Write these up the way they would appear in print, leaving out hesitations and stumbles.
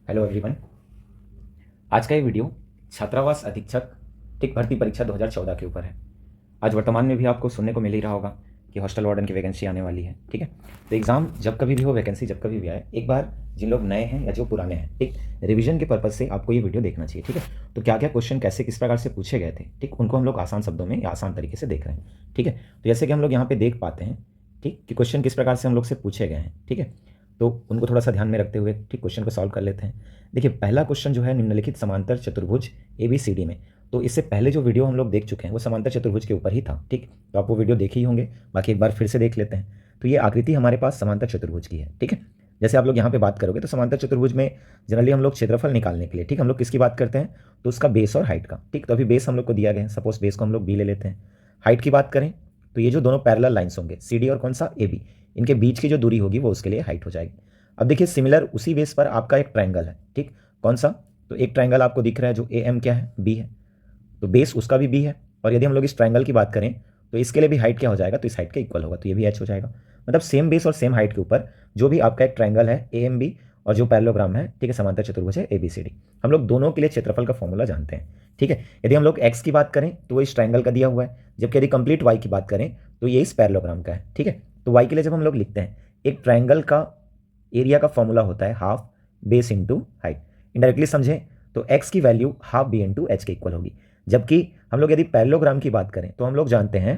Hello everyone. आज का ये वीडियो छात्रावास अधीक्षक ठीक भर्ती परीक्षा 2014 के ऊपर है। आज वर्तमान में भी आपको सुनने को मिल ही रहा होगा कि हॉस्टल वार्डन की वैकेंसी आने वाली है। ठीक है, तो एग्ज़ाम जब कभी भी हो, वैकेंसी जब कभी भी आए, एक बार जिन लोग नए हैं या जो पुराने हैं, ठीक, रिवीजन के पर्पज़ से आपको ये वीडियो देखना चाहिए। ठीक है, तो क्या क्या क्वेश्चन कैसे किस प्रकार से पूछे गए थे, ठीक, उनको हम लोग आसान शब्दों में या आसान तरीके से देख रहे हैं। ठीक है, तो जैसे कि हम लोग यहाँ पे देख पाते हैं, ठीक, कि क्वेश्चन किस प्रकार से हम लोग से पूछे गए हैं। ठीक है, तो उनको थोड़ा सा ध्यान में रखते हुए ठीक क्वेश्चन को सॉल्व कर लेते हैं। देखिए, पहला क्वेश्चन जो है निम्नलिखित समांतर चतुर्भुज ABCD में, तो इससे पहले जो वीडियो हम लोग देख चुके हैं वो समांतर चतुर्भुज के ऊपर ही था। ठीक, तो आप वो वीडियो देखे ही होंगे, बाकी एक बार फिर से देख लेते हैं। तो ये आकृति हमारे पास समांतर चतुर्भुज की है। ठीक है, जैसे आप लोग यहाँ पे बात करोगे तो समांतर चतुर्भुज में जनरली हम लोग क्षेत्रफल निकालने के लिए, ठीक, हम लोग किसकी बात करते हैं, तो उसका बेस और हाइट का। ठीक, तो अभी बेस हम लोग को दिया गया है, सपोज बेस को हम लोग B ले लेते हैं। हाइट की बात करें तो ये जो दोनों पैरेलल लाइन्स होंगे CD और कौन सा AB, इनके बीच की जो दूरी होगी वो उसके लिए हाइट हो जाएगी। अब देखिए, सिमिलर उसी बेस पर आपका एक ट्रायंगल है। ठीक, कौन सा, तो एक ट्रायंगल आपको दिख रहा है जो AM क्या है, B है, तो बेस उसका भी B है। और यदि हम लोग इस ट्रायंगल की बात करें तो इसके लिए भी हाइट क्या हो जाएगा, तो इस हाइट के इक्वल होगा, तो ये भी H हो जाएगा। मतलब सेम बेस और सेम हाइट के ऊपर जो भी आपका एक ट्रायंगल है AMB और जो पैरेललोग्राम है, ठीक है, समांतर चतुर्भुज है ABCD, हम लोग दोनों के लिए क्षेत्रफल का फॉर्मूला जानते हैं। ठीक है, यदि हम लोग x की बात करें तो वो इस ट्रायंगल का दिया हुआ है, जबकि यदि कंप्लीट y की बात करें तो ये इस पैरेललोग्राम का है। ठीक है, तो y के लिए जब हम लोग लिखते हैं, एक ट्रायंगल का एरिया का फॉर्मूला होता है half base into height. Indirectly समझें तो x की value half b into H के इक्वल होगी, जबकि हम लोग यदि पैरेललोग्राम की बात करें तो हम लोग जानते हैं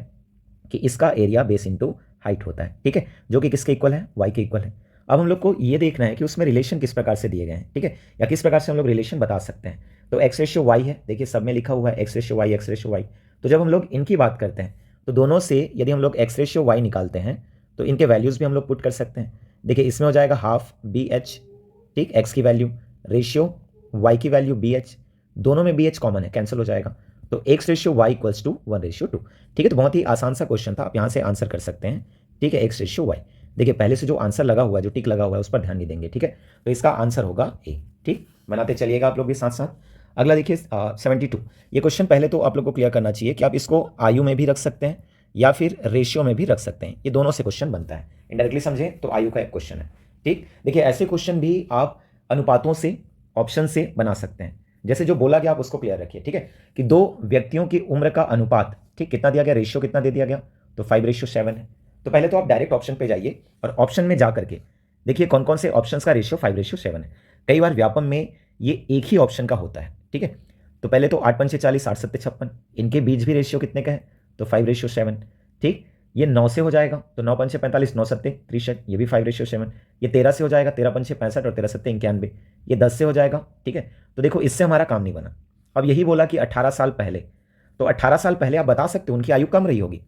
कि इसका एरिया बेस इंटू हाइट होता है। ठीक है, जो कि किसके इक्वल है, y के इक्वल है। अब हम लोग को ये देखना है कि उसमें रिलेशन किस प्रकार से दिए गए हैं। ठीक है, या किस प्रकार से हम लोग रिलेशन बता सकते हैं। तो x/y है, देखिए सब में लिखा हुआ है x/y x/y। तो जब हम लोग इनकी बात करते हैं तो दोनों से यदि हम लोग x/y निकालते हैं तो इनके वैल्यूज़ भी हम लोग पुट कर सकते हैं। देखिए, इसमें हो जाएगा हाफ BH, ठीक, x की वैल्यू, रेशियो y की वैल्यू BH, दोनों में BH कॉमन है, कैंसिल हो जाएगा, तो x/y इक्वल्स टू 1/2। ठीक है, तो बहुत ही आसान सा क्वेश्चन था, आप यहाँ से आंसर कर सकते हैं। ठीक है, x/y। देखिए, पहले से जो आंसर लगा हुआ है, जो टिक लगा हुआ है, उस पर ध्यान नहीं देंगे। ठीक है, तो इसका आंसर होगा A। ठीक, बनाते चलिएगा आप लोग भी साथ साथ। अगला देखिए 72। ये क्वेश्चन पहले तो आप लोग को क्लियर करना चाहिए कि आप इसको आयु में भी रख सकते हैं या फिर रेशियो में भी रख सकते हैं, ये दोनों से क्वेश्चन बनता है। इनडायरेक्टली समझें तो आयु का एक क्वेश्चन है। ठीक, देखिए ऐसे क्वेश्चन भी आप अनुपातों से, ऑप्शन से बना सकते हैं। जैसे जो बोला गया आप उसको क्लियर रखिए। ठीक है, कि दो व्यक्तियों की उम्र का अनुपात, ठीक, कितना दिया गया, रेशियो कितना दे दिया गया, तो 5/7 है। तो पहले तो आप डायरेक्ट ऑप्शन पे जाइए और ऑप्शन में जा करके देखिए कौन कौन से ऑप्शंस का रेशियो 5/7 है। कई बार व्यापम में ये एक ही ऑप्शन का होता है। ठीक है, तो पहले तो 8×5 = 40, 8×7 = 56, इनके बीच भी रेशियो कितने का है, तो 5/7। ठीक, ये 9 से हो जाएगा तो 9×5 = 45, 9×7 = 63, ये भी 5/7। ये 13 से हो जाएगा, 13×5 = 65 और 13×7 = 91, ये 10 से हो जाएगा। ठीक है, तो देखो इससे हमारा काम नहीं बना। अब यही बोला कि 18 साल पहले, तो 18 साल पहले आप बता सकते हो उनकी आयु कम रही होगी।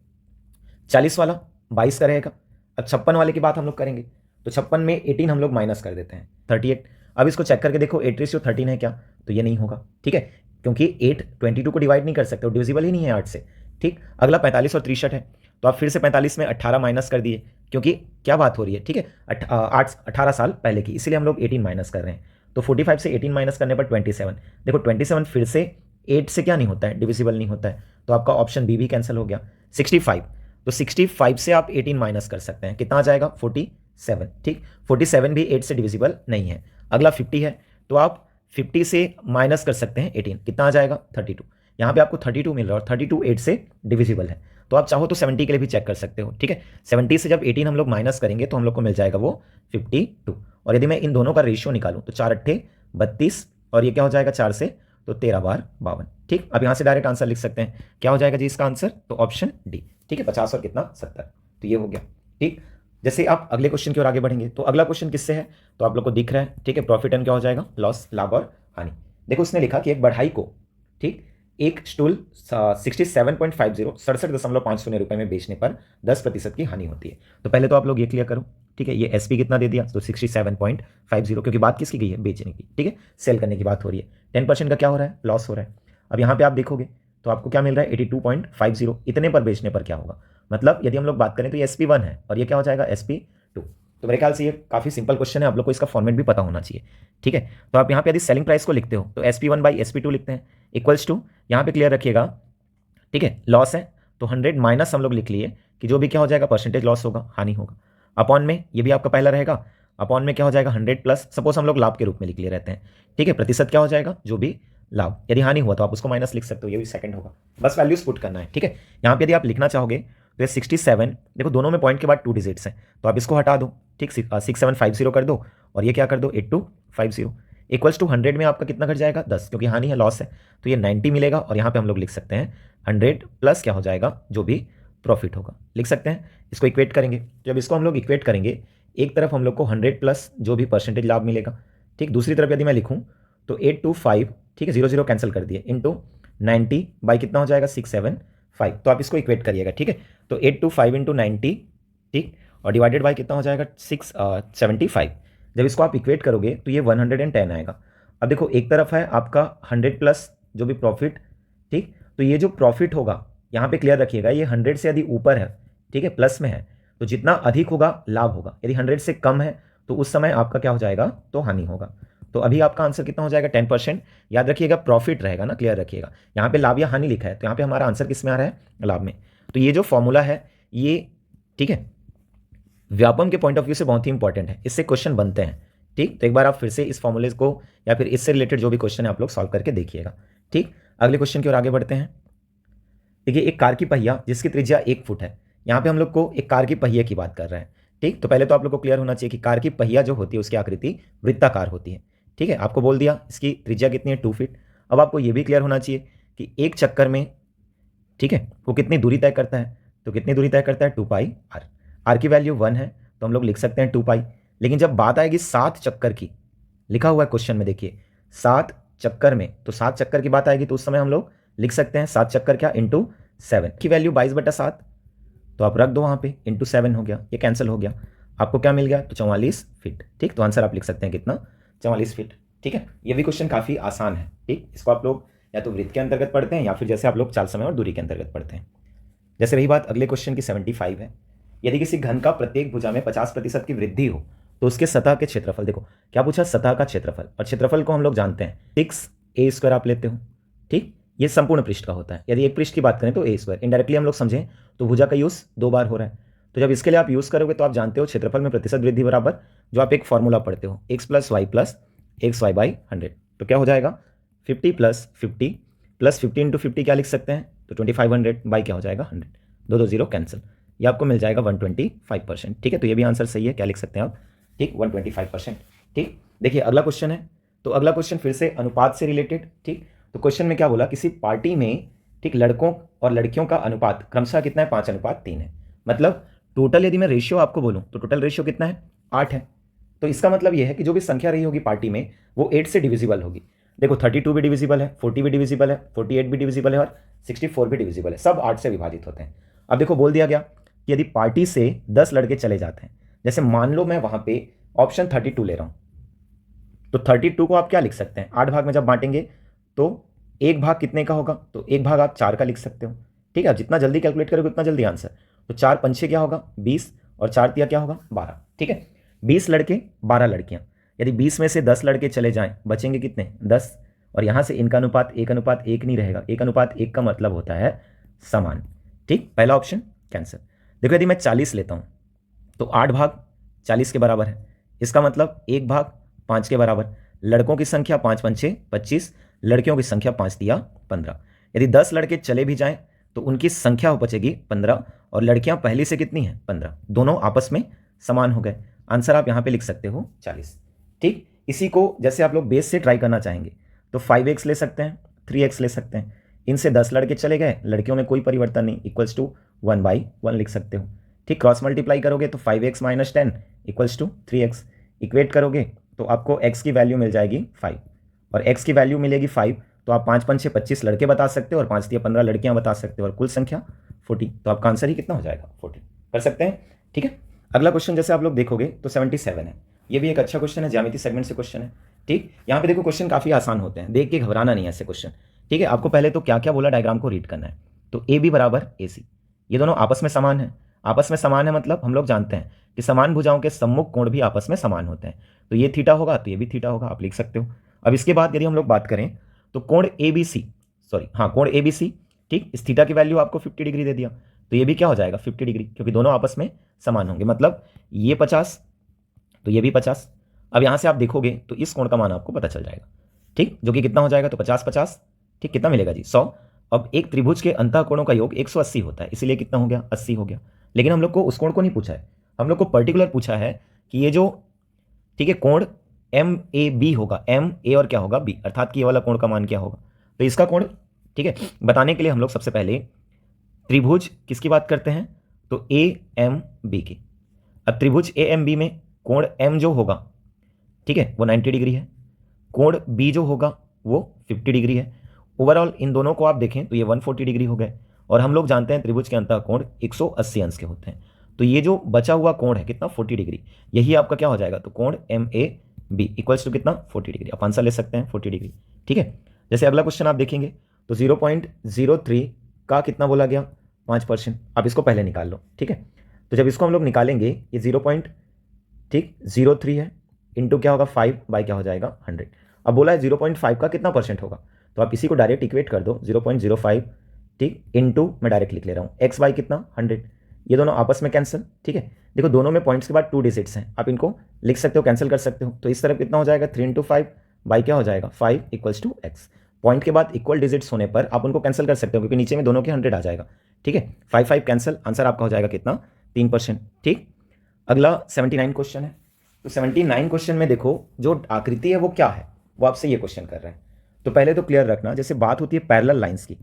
40 वाला 22 का रहेगा। अब 56 वाले की बात हम लोग करेंगे तो 56 में 18 हम लोग माइनस कर देते हैं, 38। अब इसको चेक करके देखो 8/13 है क्या, तो ये नहीं होगा। ठीक है, क्योंकि 8 22 को डिवाइड नहीं कर सकते, डिविजिबल ही नहीं है 8 से। ठीक, अगला 45 और 63 है, तो आप फिर से 45 में 18 माइनस कर दिए, क्योंकि क्या बात हो रही है, ठीक है, 18 साल पहले की, इसीलिए हम लोग 18 माइनस कर रहे हैं। तो 45 से 18 माइनस करने पर 27। देखो 27 फिर से 8 से क्या नहीं होता है, डिविजिबल नहीं होता है, तो आपका ऑप्शन बी भी कैंसिल हो गया। 65, तो 65 से आप 18 माइनस कर सकते हैं, कितना आ जाएगा, 47। ठीक, 47 भी 8 से डिविजिबल नहीं है। अगला 50 है, तो आप 50 से माइनस कर सकते हैं 18, कितना आ जाएगा, 32। यहाँ पे आपको 32 मिल रहा है और 32 8 से डिविजिबल है, तो आप चाहो तो 70 के लिए भी चेक कर सकते हो। ठीक है, 70 से जब 18 हम लोग माइनस करेंगे तो हम लोग को मिल जाएगा वो 52। और यदि मैं इन दोनों का रेशियो निकालूं तो 4×8 = 32 और ये क्या हो जाएगा 4 से, तो 13×12 = 52। ठीक, अब यहाँ से डायरेक्ट आंसर लिख सकते हैं, क्या हो जाएगा जी इसका आंसर, तो ऑप्शन डी। ठीक है, 50 और कितना, 70, तो ये हो गया। ठीक, जैसे आप अगले क्वेश्चन की ओर आगे बढ़ेंगे तो अगला क्वेश्चन किससे है, तो आप लोग को दिख रहा है। ठीक है, प्रॉफिट एंड क्या हो जाएगा, लॉस, लाभ और हानि। देखो उसने लिखा कि एक बढ़ाई को, ठीक, एक स्टूल 67.50 67.50 रुपए में बेचने पर 10% की हानि होती है। तो पहले तो आप लोग ये क्लियर करो। ठीक है, ये एसपी कितना दे दिया, तो 67.50, क्योंकि बात किसकी गई है, बेचने की। ठीक है, सेल करने की बात हो रही है। 10% का क्या हो रहा है, लॉस हो रहा है। अब यहाँ पे आप देखोगे तो आपको क्या मिल रहा है, 82.50, इतने पर बेचने पर क्या होगा, मतलब यदि हम लोग बात करें तो ये SP1 है और ये क्या हो जाएगा, SP2। तो मेरे ख्याल से ये काफ़ी सिंपल क्वेश्चन है, आप लोग को इसका फॉर्मेट भी पता होना चाहिए। ठीक है, तो आप यहाँ पे यदि सेलिंग प्राइस को लिखते हो तो SP1/SP2 लिखते हैं, इक्वल्स टू, यहाँ पे क्लियर रखिएगा। ठीक है, लॉस है तो 100 माइनस हम लोग लिख लिए कि जो भी क्या हो जाएगा, परसेंटेज लॉस होगा, हानि होगा, अपॉन में ये भी आपका पहला रहेगा अपॉन में क्या हो जाएगा 100 प्लस, सपोज हम लोग लाभ के रूप में लिख लिए रहते हैं, ठीक है, प्रतिशत क्या हो जाएगा जो भी लाभ, यदि हानि हुआ तो आप उसको माइनस लिख सकते हो, ये भी सेकंड होगा, बस वैल्यूज पुट करना है, ठीक है। यहाँ पे यदि आप लिखना चाहोगे तो ये 67, देखो दोनों में पॉइंट के बाद 2 डिजिट्स हैं तो आप इसको हटा दो, ठीक, 6750 कर दो और ये क्या कर दो 8250 इक्वल्स टू 100 में आपका कितना घट जाएगा 10, क्योंकि हानि है, लॉस है, तो ये 90 मिलेगा और यहाँ पे हम लोग लिख सकते हैं 100 प्लस क्या हो जाएगा जो भी प्रॉफिट होगा, लिख सकते हैं। इसको इक्वेट करेंगे, जब इसको हम लोग इक्वेट करेंगे एक तरफ हम लोग को 100 प्लस जो भी परसेंटेज लाभ मिलेगा, ठीक, दूसरी तरफ यदि मैं लिखूँ तो 825, ठीक है, 0 कैंसिल कर दिए, इंटू 90 बाई कितना हो जाएगा 675, तो आप इसको इक्वेट करिएगा, ठीक है। तो 825 इंटू 90, ठीक, और डिवाइडेड बाई कितना हो जाएगा 675, जब इसको आप इक्वेट करोगे तो ये 110 आएगा। अब देखो एक तरफ है आपका 100 प्लस जो भी प्रॉफिट, ठीक, तो ये जो प्रॉफिट होगा यहाँ पे क्लियर रखिएगा ये 100 से यदि ऊपर है, ठीक है, प्लस में है, तो जितना अधिक होगा लाभ होगा, यदि 100 से कम है तो उस समय आपका क्या हो जाएगा तो हानि होगा। तो अभी आपका आंसर कितना हो जाएगा 10%, याद रखिएगा प्रॉफिट रहेगा ना, क्लियर रखिएगा, यहाँ पे लाभ या हानि लिखा है तो यहाँ पे हमारा आंसर किस में आ रहा है लाभ में। तो ये जो फॉर्मूला है ये, ठीक है, व्यापम के पॉइंट ऑफ व्यू से बहुत ही इंपॉर्टेंट है, इससे क्वेश्चन बनते हैं, ठीक। तो एक बार आप फिर से इस फॉर्मूले को या फिर इससे रिलेटेड जो भी क्वेश्चन है आप लोग सॉल्व करके देखिएगा, ठीक। अगले क्वेश्चन की ओर आगे बढ़ते हैं। देखिए एक कार की पहिया जिसकी त्रिज्या 1 फुट है, यहाँ पे हम लोग को एक कार की पहिए की बात कर रहे हैं, ठीक। तो पहले तो आप लोग को क्लियर होना चाहिए कि कार की पहिया जो होती है उसकी आकृति वृत्ताकार होती है, ठीक है, आपको बोल दिया इसकी त्रिज्या कितनी है 2 फीट। अब आपको ये भी क्लियर होना चाहिए कि एक चक्कर में, ठीक है, वो कितनी दूरी तय करता है, तो कितनी दूरी तय करता है 2 पाई आर, आर की वैल्यू 1 है तो हम लोग लिख सकते हैं 2 पाई। लेकिन जब बात आएगी 7 चक्कर की, लिखा हुआ है क्वेश्चन में देखिए 7 चक्कर में, तो 7 चक्कर की बात आएगी तो उस समय हम लोग लिख सकते हैं 7 चक्कर क्या इंटू 7 की वैल्यू 22/7, तो आप रख दो वहाँ पे, इंटू 7 हो गया, ये कैंसिल हो गया, आपको क्या मिल गया तो 44 फीट, ठीक। तो आंसर आप लिख सकते हैं कितना 44 फीट, ठीक है। ये भी क्वेश्चन काफ़ी आसान है, ठीक, इसको आप लोग या तो वृत्त के अंतर्गत पढ़ते हैं या फिर जैसे आप लोग चाल समय और दूरी के अंतर्गत पढ़ते हैं। जैसे रही बात अगले क्वेश्चन की 75 है, यदि किसी घन का प्रत्येक भुजा में 50% की वृद्धि हो तो उसके सतह के क्षेत्रफल, देखो क्या पूछा सतह का क्षेत्रफल, और क्षेत्रफल को हम लोग जानते हैं 6a² आप लेते हो, ठीक, ये संपूर्ण पृष्ठ का होता है। यदि एक पृष्ठ की बात करें तो a², इनडायरेक्टली हम लोग समझें तो भुजा का यूज 2 बार हो रहा है, तो जब इसके लिए आप यूज करोगे तो आप जानते हो क्षेत्रफल में प्रतिशत वृद्धि बराबर जो आप एक फॉर्मूला पढ़ते हो x + y + xy/100, तो क्या हो जाएगा 50 + 50 + 50 × 50 क्या लिख सकते हैं तो 2500 बाई क्या हो जाएगा 100, 2 2 0 कैंसिल, ये आपको मिल जाएगा 125%, ठीक है। तो ये भी आंसर सही है, क्या लिख सकते हैं आप, ठीक, 125%, ठीक। देखिए अगला क्वेश्चन है, तो अगला क्वेश्चन फिर से अनुपात से रिलेटेड, ठीक। तो क्वेश्चन में क्या बोला, किसी पार्टी में, ठीक, लड़कों और लड़कियों का अनुपात क्रमशः कितना है 5:3 है, मतलब टोटल यदि मैं रेशियो आपको बोलूं तो टोटल रेशियो कितना है 8 है, तो इसका मतलब यह है कि जो भी संख्या रही होगी पार्टी में वो 8 से डिविजिबल होगी। देखो 32 भी डिविजिबल है, 40 भी डिविजिबल है, 48 भी डिविजिबल है और 64 भी डिविजिबल है, सब 8 से विभाजित होते हैं। अब देखो बोल दिया गया कि यदि पार्टी से 10 लड़के चले जाते हैं, जैसे मान लो मैं वहां पे ऑप्शन 32 ले रहा हूं, तो 32 को आप क्या लिख सकते हैं 8 भाग में जब बांटेंगे तो एक भाग कितने का होगा, तो एक भाग आप 4 का लिख सकते हो, ठीक है। जितना जल्दी कैलकुलेट करोगे उतना जल्दी आंसर, तो 4 पंचे क्या होगा 20 और 4 तिया क्या होगा 12, ठीक है। 20 लड़के 12 लड़कियां, यदि 20 में से 10 लड़के चले जाएं बचेंगे कितने 10, और यहां से इनका अनुपात 1:1 नहीं रहेगा, 1:1 का मतलब होता है समान, ठीक, पहला ऑप्शन कैंसिल। देखो यदि मैं 40 लेता हूं तो 8 भाग 40 के बराबर है, इसका मतलब 1 भाग 5 के बराबर, लड़कों की संख्या 5 पंचे 25, लड़कियों की संख्या 5 तिया 15, यदि 10 लड़के चले भी जाएं तो उनकी संख्या हो बचेगी 15 और लड़कियां पहली से कितनी हैं 15, दोनों आपस में समान हो गए, आंसर आप यहां पे लिख सकते हो 40, ठीक। इसी को जैसे आप लोग बेस से ट्राई करना चाहेंगे तो 5x ले सकते हैं, 3x ले सकते हैं, इनसे 10 लड़के चले गए, लड़कियों में कोई परिवर्तन नहीं, इक्वल्स टू 1/1 लिख सकते हो, ठीक। क्रॉस मल्टीप्लाई करोगे तो 5x - 10 equals to 3x, equate करोगे तो आपको x की वैल्यू मिल जाएगी 5 और x की वैल्यू मिलेगी 5, तो आप 5 पंचे 25 लड़के बता सकते हो और 5 तिया 15 लड़कियां बता सकते हो और कुल संख्या 40, तो आपका आंसर ही कितना हो जाएगा 40, कर सकते हैं, ठीक है। अगला क्वेश्चन जैसे आप लोग देखोगे तो 77 है, ये भी एक अच्छा क्वेश्चन है, ज्यामिति सेगमेंट से क्वेश्चन है, ठीक। यहाँ पे देखो क्वेश्चन काफी आसान होते हैं, देख के घबराना नहीं है ऐसे क्वेश्चन, ठीक है। आपको पहले तो क्या क्या बोला डायग्राम को रीड करना है, तो AB = AC, ये दोनों आपस में समान है, आपस में समान है मतलब हम लोग जानते हैं कि समान भुजाओं के सम्मुख कोण भी आपस में समान होते हैं, तो ये थीटा होगा तो ये भी थीटा होगा, आप लिख सकते हो। अब इसके बाद यदि हम लोग बात करें तो कोण ABC, कोण ABC, ठीक, इस थीटा की वैल्यू आपको 50 डिग्री दे दिया, तो ये भी क्या हो जाएगा 50 डिग्री, क्योंकि दोनों आपस में समान होंगे, मतलब ये 50 तो ये भी 50। अब यहाँ से आप देखोगे तो इस कोण का मान आपको पता चल जाएगा, ठीक, जो कि कितना हो जाएगा, तो 50 50, ठीक, कितना मिलेगा जी, 100। अब एक त्रिभुज के अंतः कोणों का योग 180 होता है, इसीलिए कितना हो गया, 80 हो गया। लेकिन हम लोग को उस कोण को नहीं पूछा है, हम लोग को पर्टिकुलर पूछा है कि ये जो, ठीक है, कोण एम ए बी होगा, एम ए और क्या होगा, बी, अर्थात कि ये वाला कोण का मान क्या होगा। तो इसका कोण, ठीक है, बताने के लिए हम लोग सबसे पहले त्रिभुज किसकी बात करते हैं, तो ए एम बी की। अब त्रिभुज ए एम बी में कोण एम जो होगा, ठीक है, वो 90 डिग्री है, कोण बी जो होगा वो 50 डिग्री है। ओवरऑल इन दोनों को आप देखें तो ये 140 डिग्री हो गए, और हम लोग जानते हैं त्रिभुज के अंतः कोण 180 अंश के होते हैं। तो ये जो बचा हुआ कोण है कितना, 40 डिग्री, यही आपका क्या हो जाएगा, तो कोण M A B equals to कितना, 40 डिग्री। आप आंसर ले सकते हैं 40 डिग्री, ठीक है। जैसे अगला क्वेश्चन आप देखेंगे तो 0.03 का कितना बोला गया, 5%। आप इसको पहले निकाल लो, ठीक है। तो जब इसको हम लोग निकालेंगे, ये 0.03 है, इंटू क्या होगा, 5 बाई क्या हो जाएगा, 100। अब बोला है 0.5 का कितना परसेंट होगा, तो आप इसी को डायरेक्ट इक्वेट कर दो, 0.05, ठीक, इंटू मैं डायरेक्ट लिख ले रहा हूँ, एक्स बाई कितना, 100। ये दोनों आपस में कैंसिल, ठीक है। देखो दोनों में पॉइंट्स के बाद 2 डिजिट्स हैं, आप इनको लिख सकते हो, कैंसिल कर सकते हो। तो इस तरफ कितना हो जाएगा, 3 इंटू 5 बाई क्या हो जाएगा, 5 इक्वल्स टू एक्स। पॉइंट के बाद इक्वल डिजिट्स होने पर आप उनको कैंसिल कर सकते हो, क्योंकि नीचे में दोनों के 100 आ जाएगा, ठीक है। 5 5 कैंसिल, आंसर आपका हो जाएगा कितना, 3%, ठीक। अगला 79 क्वेश्चन है। तो 79 क्वेश्चन में देखो जो आकृति है वो क्या है, वो आपसे ये क्वेश्चन कर रहे हैं। तो पहले तो क्लियर रखना, जैसे बात होती है पैरेलल लाइंस की,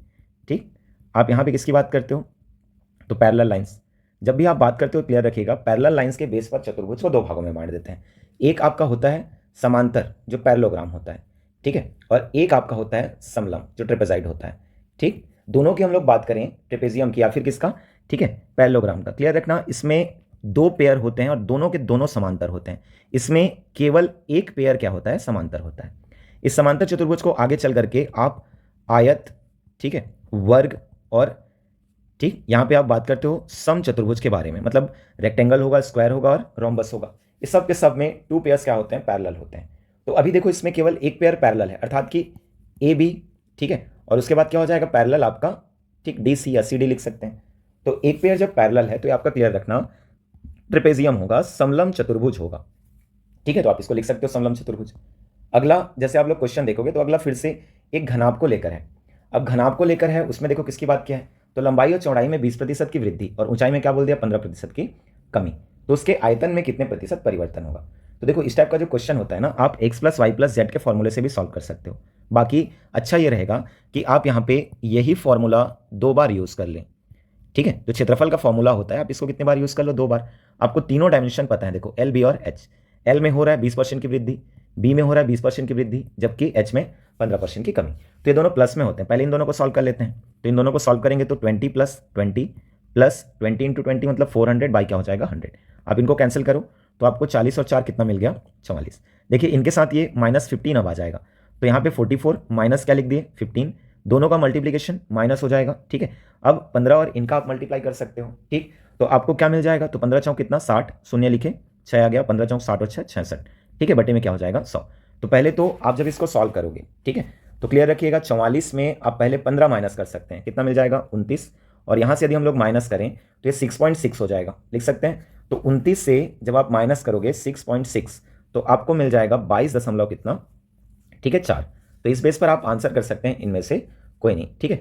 ठीक, आप यहाँ पे किसकी बात करते हो, तो पैरेलल लाइंस। जब भी आप बात करते हो क्लियर रखिएगा, पैरेलल लाइंस के बेस पर चतुर्भुज को 2 भागों में बांट देते हैं। एक आपका होता है समांतर जो पैरेललोग्राम होता है, ठीक है, और एक आपका होता है समलंब जो ट्रेपेजाइड होता है, ठीक। दोनों की हम लोग बात करें, ट्रेपेजियम की या फिर किसका, ठीक है, पैरेललोग्राम का। क्लियर रखना, इसमें 2 पेयर होते हैं और दोनों के दोनों समांतर होते हैं। इसमें केवल एक पेयर क्या होता है, समांतर होता है। इस समांतर चतुर्भुज को आगे चल करके आप आयत, ठीक है, वर्ग और, ठीक, यहां पे आप बात करते हो सम चतुर्भुज के बारे में, मतलब रेक्टेंगल होगा, स्क्वायर होगा और रोम्बस होगा। इस सब के सब में 2 पेयर्स क्या होते हैं, पैरेलल होते हैं। तो अभी देखो इसमें केवल एक पेयर पैरेलल है, अर्थात कि ए बी, ठीक है, और उसके बाद क्या हो जाएगा, पैरेलल आपका, ठीक, डी सी या सी डी लिख सकते हैं। तो एक पेयर जब पैरेलल है तो ये आपका क्लियर रखना ट्रेपेजियम होगा, समलंब चतुर्भुज होगा, ठीक है। तो आप इसको लिख सकते हो समलंब चतुर्भुज। अगला जैसे आप लोग क्वेश्चन देखोगे तो अगला फिर से एक घनाभ को लेकर है। अब घनाभ को लेकर है, उसमें देखो किसकी बात क्या है, तो लंबाई और चौड़ाई में 20% की वृद्धि और ऊंचाई में क्या बोल दिया, 15% की कमी। तो उसके आयतन में कितने प्रतिशत परिवर्तन होगा। तो देखो इस टाइप का जो क्वेश्चन होता है ना, आप x + y + z के फॉर्मूले से भी सॉल्व कर सकते हो। बाकी अच्छा ये रहेगा कि आप यहाँ पे यही फॉर्मूला 2 बार यूज कर लें, ठीक है। जो क्षेत्रफल का फॉर्मूला होता है आप इसको कितने बार यूज कर लो, 2 बार। आपको तीनों डायमेंशन पता है, देखो एल, बी और एच। एल में हो रहा है 20% की वृद्धि, बी में हो रहा है 20% की वृद्धि, जबकि एच में 15% की कमी। तो ये दोनों प्लस में होते हैं। पहले इन दोनों को सॉल्व कर लेते हैं। तो इन दोनों को सॉल्व करेंगे तो 20 + 20 + 20 × 20 मतलब 400 बाई क्या हो जाएगा, 100। आप इनको कैंसिल करो तो आपको 40 और 4 कितना मिल गया, 44। देखिए इनके साथ ये -15 अब आ जाएगा, तो यहाँ पे 44 माइनस क्या लिख दिए, 15, दोनों का मल्टीप्लीकेशन माइनस हो जाएगा, ठीक है। अब 15 और इनका आप मल्टीप्लाई कर सकते हो, ठीक। तो आपको क्या मिल जाएगा, तो 15 चौक कितना, 60, शून्य लिखे, 6 आ गया, 15 चौक 60 और 6 66, ठीक है, बटे में क्या हो जाएगा, 100। तो पहले तो आप जब इसको सॉल्व करोगे, ठीक है, तो क्लियर रखिएगा 44 में आप पहले 15 माइनस कर सकते हैं, कितना मिल जाएगा, 29, और यहाँ से यदि हम लोग माइनस करें तो ये 6.6 हो जाएगा, लिख सकते हैं। तो 29 से जब आप माइनस करोगे 6.6 तो आपको मिल जाएगा 22 दशमलव कितना, ठीक है, 4। तो इस बेस पर आप आंसर कर सकते हैं इनमें से कोई नहीं, ठीक है।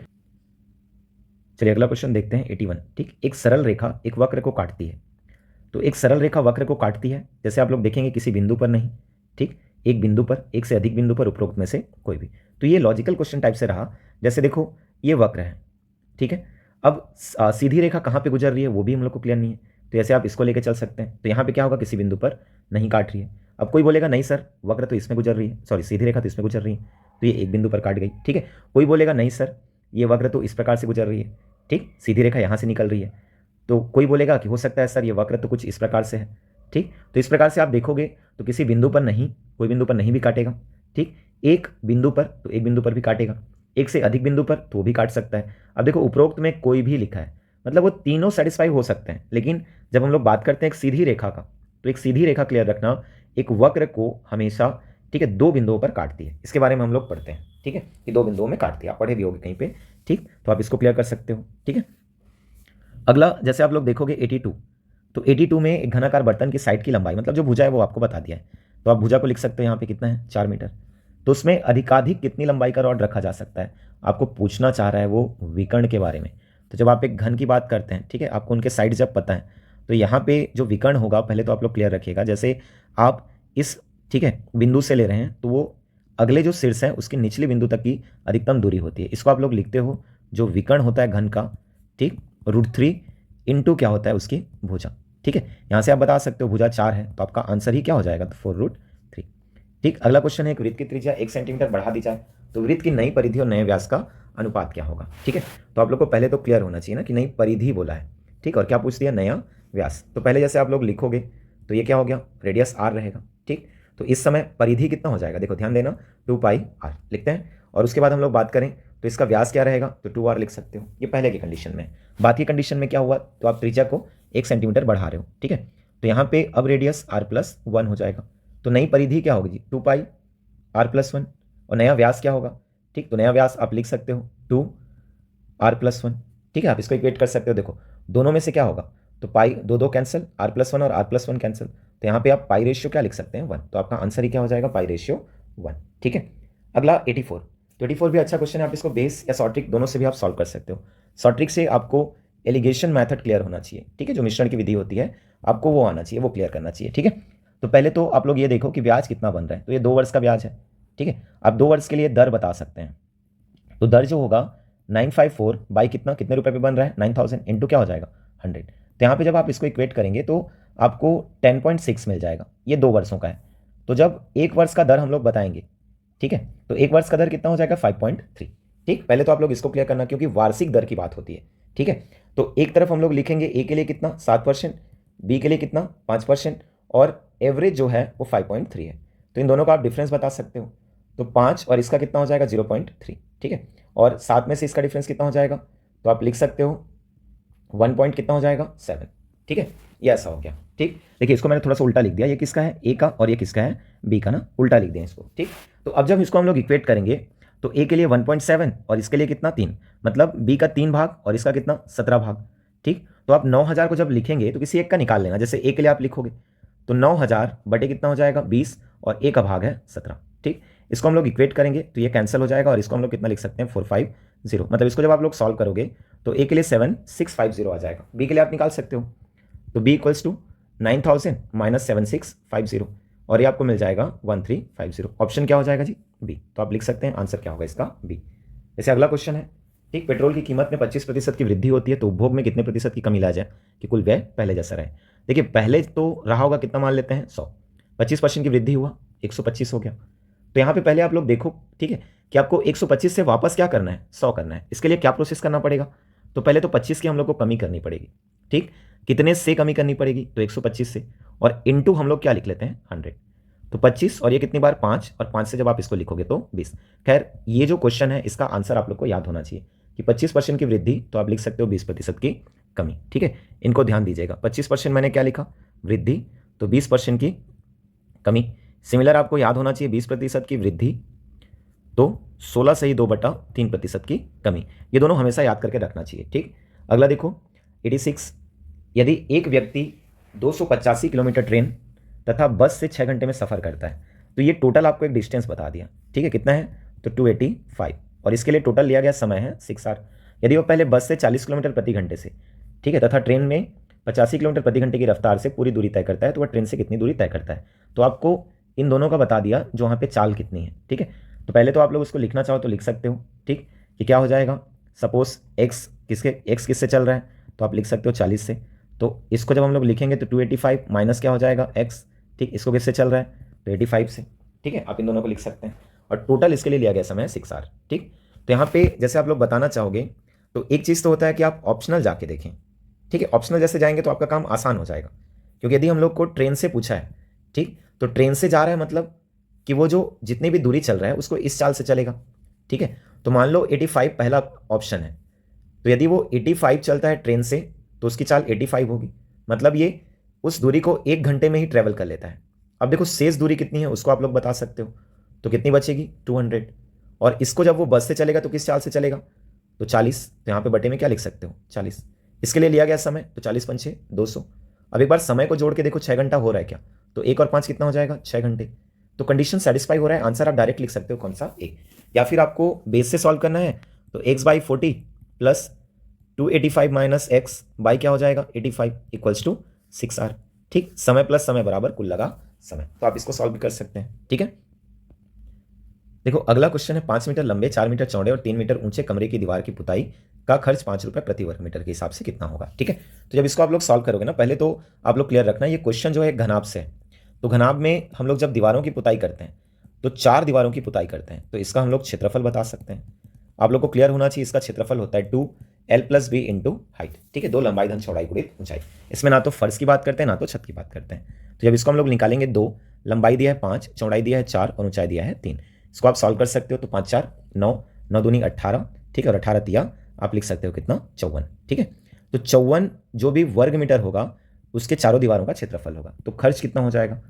चलिए अगला क्वेश्चन देखते हैं 81, ठीक। एक सरल रेखा एक वक्र को काटती है। तो एक सरल रेखा वक्र को काटती है, जैसे आप लोग देखेंगे किसी बिंदु पर नहीं, ठीक, एक बिंदु पर, एक से अधिक बिंदु पर, उपरोक्त में से कोई भी। तो ये लॉजिकल क्वेश्चन टाइप से रहा। जैसे देखो ये वक्र है, ठीक है। अब सीधी रेखा कहाँ पे गुजर रही है वो भी हम लोग को क्लियर नहीं है, तो ऐसे आप इसको लेकर चल सकते हैं। तो यहाँ पे क्या होगा, किसी बिंदु पर नहीं काट रही है। अब कोई बोलेगा नहीं सर वक्र तो इसमें गुजर रही है, सॉरी सीधी रेखा तो इसमें गुजर रही है, तो ये एक बिंदु पर काट गई, ठीक है। कोई बोलेगा नहीं सर ये वक्र तो इस प्रकार से गुजर रही है, ठीक, सीधी रेखा यहाँ से निकल रही है। तो कोई बोलेगा कि हो सकता है सर ये वक्र तो कुछ इस प्रकार से है, ठीक। तो इस प्रकार से आप देखोगे तो किसी बिंदु पर नहीं, कोई बिंदु पर नहीं भी काटेगा, ठीक। एक बिंदु पर तो एक बिंदु पर भी काटेगा, एक से अधिक बिंदु पर तो भी काट सकता है। अब देखो उपरोक्त में कोई भी लिखा है, मतलब वो तीनों सेटिस्फाई हो सकते हैं। लेकिन जब हम लोग बात करते हैं एक सीधी रेखा का, तो एक सीधी रेखा क्लियर रखना एक वक्र को हमेशा, ठीक है, 2 बिंदुओं पर काटती है। इसके बारे में हम लोग पढ़ते हैं, ठीक है, कि 2 बिंदुओं में काटती है, आप पढ़े भी होगे कहीं पे, ठीक। तो आप इसको क्लियर कर सकते हो, ठीक है। अगला जैसे आप लोग देखोगे 82, तो 82 में एक घनाकार बर्तन की साइड की लंबाई, मतलब जो भुजा है वो आपको बता दिया है, तो आप भुजा को लिख सकते हो यहाँ पे कितना है 4 मीटर। तो उसमें अधिकाधिक कितनी लंबाई का रॉड रखा जा सकता है, आपको पूछना चाह रहा है वो विकर्ण के बारे में। तो जब आप एक घन की बात करते हैं, ठीक है, आपको उनके साइड जब पता है, तो यहाँ पे जो विकर्ण होगा पहले तो आप लोग क्लियर रखिएगा। जैसे आप इस, ठीक है, बिंदु से ले रहे हैं तो वो अगले जो शीर्ष है उसकी निचली बिंदु तक की अधिकतम दूरी होती है। इसको आप लोग लिखते हो जो विकर्ण होता है घन का, ठीक, √3 इंटू क्या होता है उसकी भुजा। ठीक है, यहाँ से आप बता सकते हो भुजा 4 है तो आपका आंसर ही क्या हो जाएगा, तो 4√3। ठीक, अगला क्वेश्चन है एक वृत्त की त्रिज्या 1 सेंटीमीटर बढ़ा दी जाए तो वृत्त की नई परिधि और नए व्यास का अनुपात क्या होगा। ठीक है, तो आप लोग को पहले तो क्लियर होना चाहिए ना कि नई परिधि बोला है, ठीक, और क्या पूछ दिया, नया व्यास। तो पहले जैसे आप लोग लिखोगे तो ये क्या हो गया, रेडियस r रहेगा। ठीक, तो इस समय परिधि कितना हो जाएगा, देखो ध्यान देना, 2πr लिखते हैं। और उसके बाद हम लोग बात करें तो इसका व्यास क्या रहेगा, तो 2r लिख सकते हो, ये पहले की कंडीशन में। बात की कंडीशन में क्या हुआ, तो आप त्रिज्या को 1 सेंटीमीटर बढ़ा रहे हो। ठीक है, तो यहाँ पे अब रेडियस r+1 हो जाएगा, तो नई परिधि क्या होगी जी, 2πr+1, और नया व्यास क्या होगा। ठीक, तो नया व्यास आप लिख सकते हो 2r+1। ठीक है, आप इसको इक्वेट कर सकते हो, देखो दोनों में से क्या होगा, तो पाई दो दो कैंसिल, r+1 और r+1 कैंसिल, तो यहाँ पे आप पाई रेशियो क्या लिख सकते हैं, 1, तो आपका आंसर ही क्या हो जाएगा, पाई रेशियो 1। ठीक है, अगला 84। तो 84 भी अच्छा क्वेश्चन है, आप इसको बेस या शॉर्ट ट्रिक दोनों से भी आप सॉल्व कर सकते हो। शॉर्ट ट्रिक से आपको एलिगेशन मेथड क्लियर होना चाहिए, ठीक है, जो मिश्रण की विधि होती है आपको वो आना चाहिए, वो क्लियर करना चाहिए। ठीक है, तो पहले तो आप लोग ये देखो कि ब्याज कितना बन रहा है, तो ये 2 वर्ष का ब्याज है। ठीक है, आप 2 वर्ष के लिए दर बता सकते हैं, तो दर जो होगा 954 बाई कितना, कितने रुपए पे बन रहा है, 9000 इंटू क्या हो जाएगा 100। तो यहाँ पे जब आप इसको इक्वेट करेंगे तो आपको 10.6 मिल जाएगा, ये 2 वर्षों का है। तो जब 1 वर्ष का दर हम लोग बताएंगे, ठीक है, तो 1 वर्ष का दर कितना हो जाएगा 5.3। ठीक, पहले तो आप लोग इसको क्लियर करना क्योंकि वार्षिक दर की बात होती है। ठीक है, तो एक तरफ हम लोग लिखेंगे ए के लिए कितना 7%, बी के लिए कितना 5%, और एवरेज जो है वो 5.3 है। तो इन दोनों का आप डिफरेंस बता सकते हो, तो 5 और इसका कितना हो जाएगा 0.3। ठीक है, और 7 में से इसका डिफरेंस कितना हो जाएगा, तो आप लिख सकते हो 1 पॉइंट कितना हो जाएगा 7। ठीक है, ये ऐसा हो गया। ठीक, देखिए इसको मैंने थोड़ा सा उल्टा लिख दिया, ये किसका है, ए का, और ये किसका है, बी का ना, उल्टा लिख दिया इसको। ठीक, तो अब जब इसको हम लोग इक्वेट करेंगे तो ए के लिए 1.7 और इसके लिए कितना 3, मतलब बी का 3 भाग और इसका कितना 17 भाग। ठीक, तो आप 9000 को जब लिखेंगे तो किसी एक का निकाल लेना, जैसे ए के लिए आप लिखोगे तो 9000 बटे कितना हो जाएगा 20, और ए का भाग है 17। ठीक, इसको हम लोग इक्वेट करेंगे तो ये कैंसिल हो जाएगा, और इसको हम लोग कितना लिख सकते हैं 450, मतलब इसको जब आप लोग सॉल्व करोगे तो ए के लिए 7650 आ जाएगा, बी के लिए आप निकाल सकते हो, तो b इक्वल्स टू 9000 माइनस 7650, और ये आपको मिल जाएगा 1350। ऑप्शन क्या हो जाएगा जी, बी। तो आप लिख सकते हैं आंसर क्या होगा इसका, बी। जैसे अगला क्वेश्चन है, ठीक, पेट्रोल की कीमत में 25% की वृद्धि होती है तो उपभोग में कितने प्रतिशत की कमी ला जाए कि कुल व्यय पहले जैसा रहे। देखिए पहले तो रहा होगा कितना, मान लेते हैं 100, 25% की वृद्धि हुआ 125 हो गया। तो यहाँ पे पहले आप लोग देखो, ठीक है, कि आपको 125 से वापस क्या करना है, 100 करना है। इसके लिए क्या प्रोसेस करना पड़ेगा, तो पहले तो 25 की हम लोग को कमी करनी पड़ेगी। ठीक, कितने से कमी करनी पड़ेगी, तो 125 से, और इनटू हम लोग क्या लिख लेते हैं 100, तो 25 और ये कितनी बार 5, और 5 से जब आप इसको लिखोगे तो 20। खैर ये जो क्वेश्चन है इसका आंसर आप लोग को याद होना चाहिए कि 25% की वृद्धि तो आप लिख सकते हो 20% की कमी। ठीक है, इनको ध्यान दीजिएगा, 25% मैंने क्या लिखा वृद्धि, तो 20% की कमी। सिमिलर आपको याद होना चाहिए 20% की वृद्धि तो 16 से ही 2/3% की कमी, ये दोनों हमेशा याद करके रखना चाहिए। ठीक, अगला देखो 86। यदि एक व्यक्ति 285 किलोमीटर ट्रेन तथा बस से 6 घंटे में सफ़र करता है तो ये टोटल आपको एक डिस्टेंस बता दिया। ठीक है, कितना है, तो 285, और इसके लिए टोटल लिया गया समय है 6 आवर। यदि वो पहले बस से 40 किलोमीटर प्रति घंटे से, ठीक है, तथा ट्रेन में 85 किलोमीटर प्रति घंटे की रफ्तार से पूरी दूरी तय करता है तो वह ट्रेन से कितनी दूरी तय करता है। तो आपको इन दोनों का बता दिया जो वहाँ पे चाल कितनी है। ठीक है, तो पहले तो आप लोग उसको लिखना चाहो तो लिख सकते हो। ठीक, कि क्या हो जाएगा, सपोज एक्स किससे चल रहा है, तो आप लिख सकते हो 40 से, तो इसको जब हम लोग लिखेंगे तो 285 माइनस क्या हो जाएगा एक्स। ठीक, इसको किससे चल रहा है, तो 85 से। ठीक है, आप इन दोनों को लिख सकते हैं, और टोटल इसके लिए लिया गया समय है 6 आवर। ठीक, तो यहाँ पे जैसे आप लोग बताना चाहोगे तो एक चीज़ तो होता है कि आप ऑप्शनल जाके देखें। ठीक है, ऑप्शनल जैसे जाएंगे तो आपका काम आसान हो जाएगा, क्योंकि यदि हम लोग को ट्रेन से पूछा है, ठीक, तो ट्रेन से जा रहा है मतलब कि वो जो जितनी भी दूरी चल रहा है उसको इस चाल से चलेगा। ठीक है, तो मान लो 85 पहला ऑप्शन है, तो यदि वो 85 चलता है ट्रेन से तो उसकी चाल 85 होगी, मतलब ये उस दूरी को 1 घंटे में ही ट्रेवल कर लेता है। अब देखो शेष दूरी कितनी है उसको आप लोग बता सकते हो, तो कितनी बचेगी 200, और इसको जब वो बस से चलेगा तो किस चाल से चलेगा, तो 40, तो यहाँ पे बटे में क्या लिख सकते हो 40। इसके लिए लिया गया समय तो 40 पंचे 200, अब एक बार समय को जोड़ के देखो 6 घंटा हो रहा है क्या, तो 1 और 5 कितना हो जाएगा, 6 घंटे। तो कंडीशन सेटिस्फाई हो रहा है, आंसर आप डायरेक्ट लिख सकते हो कौन सा, ए। या फिर आपको बेस से सॉल्व करना है तो x/40 plus 285 minus x by क्या हो जाएगा 85 इक्वल्स टू 6r। ठीक, समय प्लस समय बराबर कुल लगा समय। तो आप इसको सॉल्व भी कर सकते हैं। ठीक है, देखो अगला क्वेश्चन है 5 मीटर लंबे, 4 मीटर चौड़े और 3 मीटर ऊंचे कमरे की दीवार की पुताई का खर्च 5 रुपये प्रति वर्ग मीटर के हिसाब से कितना होगा। ठीक है, तो जब इसको आप लोग सॉल्व करोगे ना, पहले तो आप लोग क्लियर रखना ये क्वेश्चन जो है घनाभ से है। तो घनाभ में हम लोग जब दीवारों की पुताई करते हैं तो 4 दीवारों की पुताई करते हैं, तो इसका हम लोग क्षेत्रफल बता सकते हैं। आप लोग को क्लियर होना चाहिए, इसका क्षेत्रफल होता है 2l + b इंटू हाइट। ठीक है, 2 लंबाई धन चौड़ाई गुणित ऊंचाई। इसमें ना तो फर्श की बात करते हैं ना तो छत की बात करते हैं। तो जब इसको हम लोग निकालेंगे 2, लंबाई दिया है 5, चौड़ाई दिया है 4 और ऊंचाई दिया है 3। इसको आप सॉल्व कर सकते हो तो 5 4 9, 9 दूनी 18। ठीक है, और 18 तिया आप लिख सकते हो कितना 54। ठीक है, तो 54 जो भी वर्ग मीटर होगा उसके चारों दीवारों का क्षेत्रफल होगा। तो खर्च कितना हो जाएगा,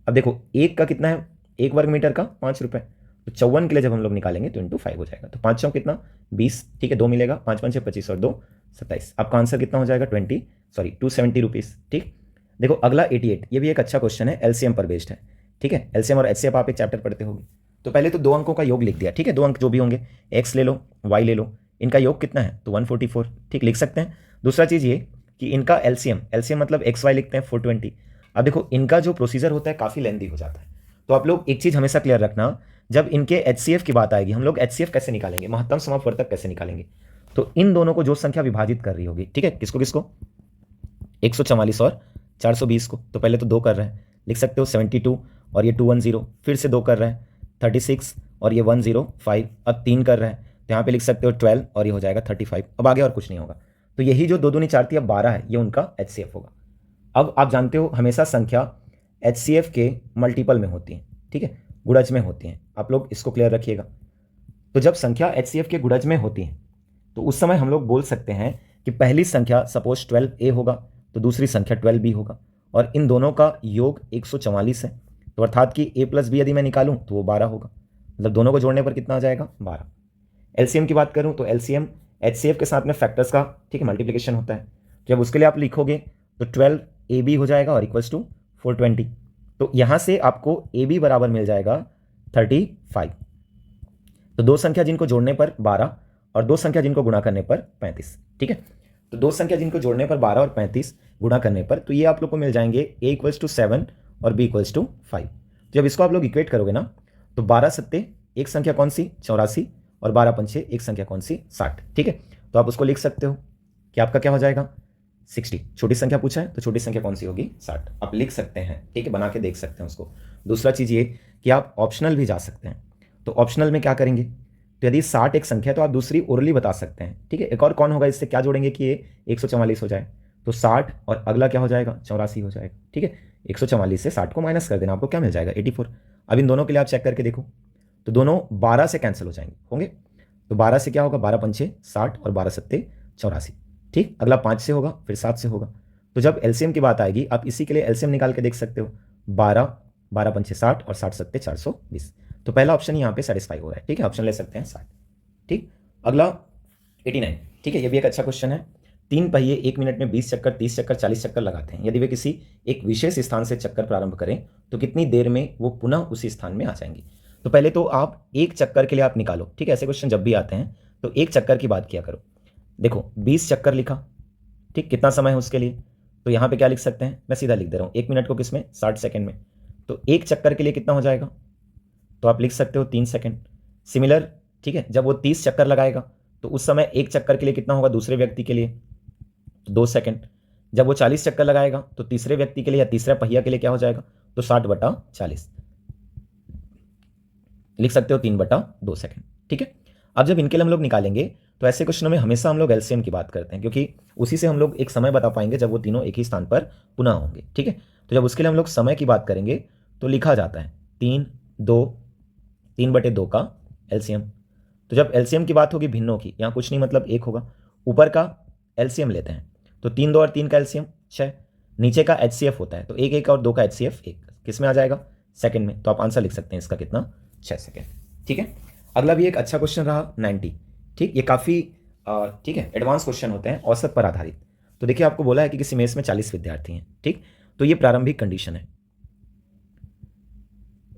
अब देखो एक का कितना है, 1 वर्ग मीटर का 5 रुपये, तो 54 के लिए जब हम लोग निकालेंगे तो इंटू 5 हो जाएगा। तो 5 चौक कितना 20। ठीक है, 2 मिलेगा, 5 5 6 25 और 2 27। आपका आंसर कितना हो जाएगा 270 रुपीज़। ठीक, देखो अगला 88, ये भी एक अच्छा क्वेश्चन है, एलसीएम पर बेस्ड है। ठीक है, एलसीएम और एचसीएफ आप एक चैप्टर पढ़ते होगे। तो पहले तो 2 अंकों का योग लिख दिया। ठीक है, 2 अंक जो भी होंगे, एक्स ले लो वाई ले लो, इनका योग कितना है तो 144। ठीक, लिख सकते हैं। दूसरा चीज़ ये कि इनका एलसीएम मतलब एक्स वाई लिखते हैं 420। अब देखो इनका जो प्रोसीजर होता है काफ़ी लेंदी हो जाता है। तो आप लोग एक चीज़ हमेशा क्लियर रखना, जब इनके एचसीएफ की बात आएगी, हम लोग एचसीएफ कैसे निकालेंगे, महत्तम समापवर्तक कैसे निकालेंगे, तो इन दोनों को जो संख्या विभाजित कर रही होगी। ठीक है, किसको किसको, 144 और 420 को। तो पहले तो 2 कर रहे हैं, लिख सकते हो 72 और ये 210, फिर से 2 कर रहे हैं 36 और ये 105, अब 3 कर रहे हैं तो यहाँ पे लिख सकते हो 12 और ये हो जाएगा 35। अब आगे और कुछ नहीं होगा। तो यही जो 2 दूनी 4 थी अब 12 है, ये उनका एचसीएफ होगा। अब आप जानते हो हमेशा संख्या एचसीएफ के मल्टीपल में होती है। ठीक है, गुणज में होती हैं, आप लोग इसको क्लियर रखिएगा। तो जब संख्या एचसीएफ के गुणज में होती है तो उस समय हम लोग बोल सकते हैं कि पहली संख्या सपोज 12a होगा तो दूसरी संख्या 12b होगा, और इन दोनों का योग 144 है। तो अर्थात कि a + b यदि मैं निकालूं तो वो 12 होगा, मतलब दोनों को जोड़ने पर कितना आ जाएगा 12। एलसीएम की बात करूं तो एलसीएम एचसीएफ के साथ में फैक्टर्स का, ठीक है, मल्टीप्लिकेशन होता है। जब उसके लिए आप लिखोगे तो 12ab हो जाएगा और इक्वल्स टू 420। तो यहां से आपको ab बराबर मिल जाएगा 35। तो 2 संख्या जिनको जोड़ने पर 12 और 2 संख्या जिनको गुणा करने पर 35। ठीक है, तो 2 संख्या जिनको जोड़ने पर 12 और 35 गुणा करने पर तो ये आप लोग को मिल जाएंगे a = 7 और b = 5। जब इसको आप लोग इक्वेट करोगे ना तो 12 सत्ते एक संख्या कौन सी 84 और 12 पंचे एक संख्या कौन सी 60। ठीक है, तो आप उसको लिख सकते हो कि आपका क्या हो जाएगा 60। छोटी संख्या पूछा है तो छोटी संख्या कौन सी होगी 60, आप लिख सकते हैं। ठीक है, बना के देख सकते हैं उसको। दूसरा चीज़ ये कि आप ऑप्शनल भी जा सकते हैं। तो ऑप्शनल में क्या करेंगे, तो यदि 60 एक संख्या तो आप दूसरी ओरली बता सकते हैं। ठीक है, एक और कौन होगा, इससे क्या जोड़ेंगे कि ये 144 हो जाए, तो 60 और अगला क्या हो जाएगा 84 हो जाएगा। ठीक है, 144 से 60 को माइनस कर देना, आपको क्या मिल जाएगा 84। अब इन दोनों के लिए आप चेक करके देखो तो दोनों 12 से कैंसिल हो जाएंगे होंगे। तो 12 से क्या होगा 12 पंचे 60 और 12 सत्ते 84। ठीक, अगला 5 से होगा फिर 7 से होगा। तो जब एलसीएम की बात आएगी आप इसी के लिए एलसीएम निकाल के देख सकते हो, 12 12 पंचे 60 और 60 सत्ते 420। तो पहला ऑप्शन यहाँ पे सेटिस्फाई हो रहा है। ठीक है, ऑप्शन ले सकते हैं 60। ठीक, अगला 89। ठीक है, ये भी एक अच्छा क्वेश्चन है। 3 पहिए 1 मिनट में 20 चक्कर 30 चक्कर 40 चक्कर लगाते हैं। यदि वे किसी एक विशेष स्थान से चक्कर प्रारंभ करें तो कितनी देर में वो पुनः उसी स्थान में आ जाएंगी। तो पहले तो आप एक चक्कर के लिए आप निकालो। ठीक है, ऐसे क्वेश्चन जब भी आते हैं तो एक चक्कर की बात किया करो। देखो 20 चक्कर लिखा, ठीक, कितना समय है उसके लिए, तो यहाँ पे क्या लिख सकते हैं, मैं सीधा लिख दे रहा हूँ 1 मिनट को किस में 60 सेकंड में। तो एक चक्कर के लिए कितना हो जाएगा, तो आप लिख सकते हो 3 सेकंड। सिमिलर, ठीक है, जब वो 30 चक्कर लगाएगा तो उस समय एक चक्कर के लिए कितना होगा दूसरे व्यक्ति के लिए, तो 2 सेकंड। जब वो 40 चक्कर लगाएगा तो तीसरे व्यक्ति के लिए या तीसरा पहिया के लिए क्या हो जाएगा, तो 60/40 लिख सकते हो 3/2 सेकंड। ठीक है, अब जब इनके लिए हम लोग निकालेंगे तो ऐसे क्वेश्चनों में हमेशा हम लोग एलसीएम की बात करते हैं, क्योंकि उसी से हम लोग एक समय बता पाएंगे जब वो तीनों एक ही स्थान पर पुनः होंगे। ठीक है, तो जब उसके लिए हम लोग समय की बात करेंगे तो लिखा जाता है 3/2 का एलसीएम। तो जब एलसीएम की बात होगी भिन्नों की, यहाँ कुछ नहीं मतलब 1 होगा, ऊपर का एलसीएम लेते हैं तो 3 2 और 3 का एलसीएम 6, नीचे का एचसीएफ होता है तो 1 1 और 2 का एचसीएफ 1, किस में आ जाएगा सेकंड में। तो आप आंसर लिख सकते हैं इसका कितना 6 सेकंड। ठीक है, अगला भी एक अच्छा क्वेश्चन रहा 90। ठीक, ये काफ़ी ठीक है एडवांस क्वेश्चन होते हैं औसत पर आधारित। तो देखिए आपको बोला है कि किसी मेस में 40 विद्यार्थी हैं, ठीक। तो ये प्रारंभिक कंडीशन है।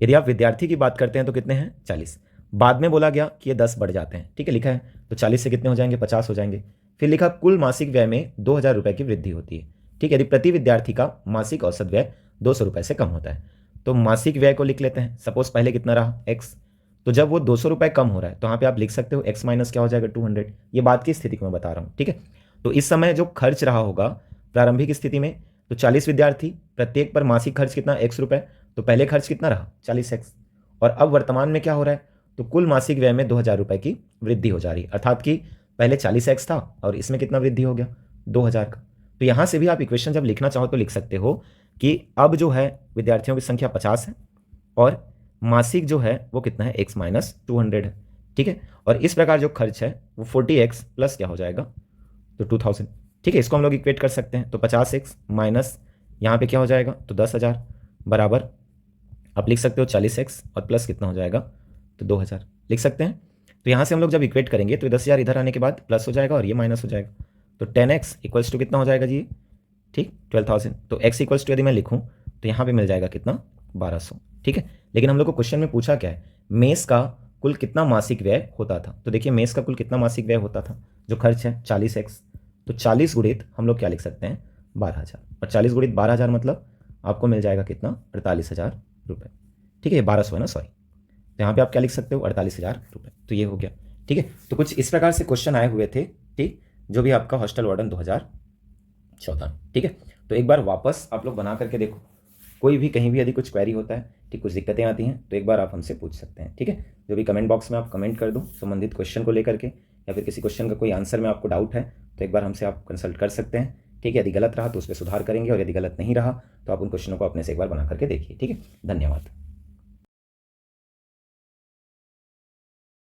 यदि आप विद्यार्थी की बात करते हैं तो कितने हैं, 40। बाद में बोला गया कि ये 10 बढ़ जाते हैं, ठीक है, लिखा है। तो 40 से कितने हो जाएंगे, 50 हो जाएंगे। फिर लिखा कुल मासिक व्यय में 2000 रुपये की वृद्धि होती है, ठीक है, यदि प्रति विद्यार्थी का मासिक औसत व्यय 200 रुपये से कम होता है। तो मासिक व्यय को लिख लेते हैं। सपोज पहले कितना रहा, एक्स। तो जब वो 200 रुपये कम हो रहा है तो यहाँ पे आप लिख सकते हो एक्स माइनस क्या हो जाएगा, 200। ये बात की स्थिति को मैं बता रहा हूँ, ठीक है। तो इस समय जो खर्च रहा होगा प्रारंभिक स्थिति में, तो 40 विद्यार्थी, प्रत्येक पर मासिक खर्च कितना, एक्स रुपये। तो पहले खर्च कितना रहा, 40x। और अब वर्तमान में क्या हो रहा है, तो कुल मासिक व्यय में 2000 रुपये की वृद्धि हो जा रही है, अर्थात कि पहले 40x था और इसमें कितना वृद्धि हो गया, 2000 का। तो यहाँ से भी आप इक्वेशन जब लिखना चाहो तो लिख सकते हो कि अब जो है विद्यार्थियों की संख्या 50 है और मासिक जो है वो कितना है, x माइनस 200 है, ठीक है। और इस प्रकार जो खर्च है वो 40x प्लस क्या हो जाएगा, तो 2000, ठीक है। इसको हम लोग इक्वेट कर सकते हैं। तो 50x माइनस यहाँ पे क्या हो जाएगा, तो 10,000 बराबर आप लिख सकते हो 40x और प्लस कितना हो जाएगा, तो 2000 लिख सकते हैं। तो यहाँ से हम लोग जब इक्वेट करेंगे तो 10,000 इधर आने के बाद प्लस हो जाएगा और ये माइनस हो जाएगा। तो 10x इक्वल्स टू कितना हो जाएगा जी, ठीक, 12,000। तो x इक्वल्स टू यदि मैं लिखूँ तो यहाँ पे मिल जाएगा कितना, 1200, ठीक है। लेकिन हम लोग को क्वेश्चन में पूछा क्या है, मेस का कुल कितना मासिक व्यय होता था। तो देखिए मेस का कुल कितना मासिक व्यय होता था, जो खर्च है 40x। तो 40 गुणित हम लोग क्या लिख सकते हैं, 12,000। और 40 गुणित 12,000 मतलब आपको मिल जाएगा कितना, 48,000 रुपये, ठीक है। 1200 है ना, सॉरी। तो यहाँ पे आप क्या लिख सकते हो, 48,000 रुपये। तो ये हो गया, ठीक है। तो कुछ इस प्रकार से क्वेश्चन आए हुए थे, ठीक, जो भी आपका हॉस्टल वार्डन 2014, ठीक है। तो एक बार वापस आप लोग बना करके देखो, कोई भी कहीं भी यदि कुछ क्वेरी होता है, ठीक, कुछ दिक्कतें आती हैं तो एक बार आप हमसे पूछ सकते हैं, ठीक है। जो भी कमेंट बॉक्स में आप कमेंट कर दो संबंधित क्वेश्चन को लेकर के, या फिर किसी क्वेश्चन का कोई आंसर में आपको डाउट है तो एक बार हमसे आप कंसल्ट कर सकते हैं, ठीक है। यदि गलत रहा तो उस पर सुधार करेंगे और यदि गलत नहीं रहा तो आप उन क्वेश्चनों को अपने से एक बार बना करके देखिए, ठीक है। धन्यवाद।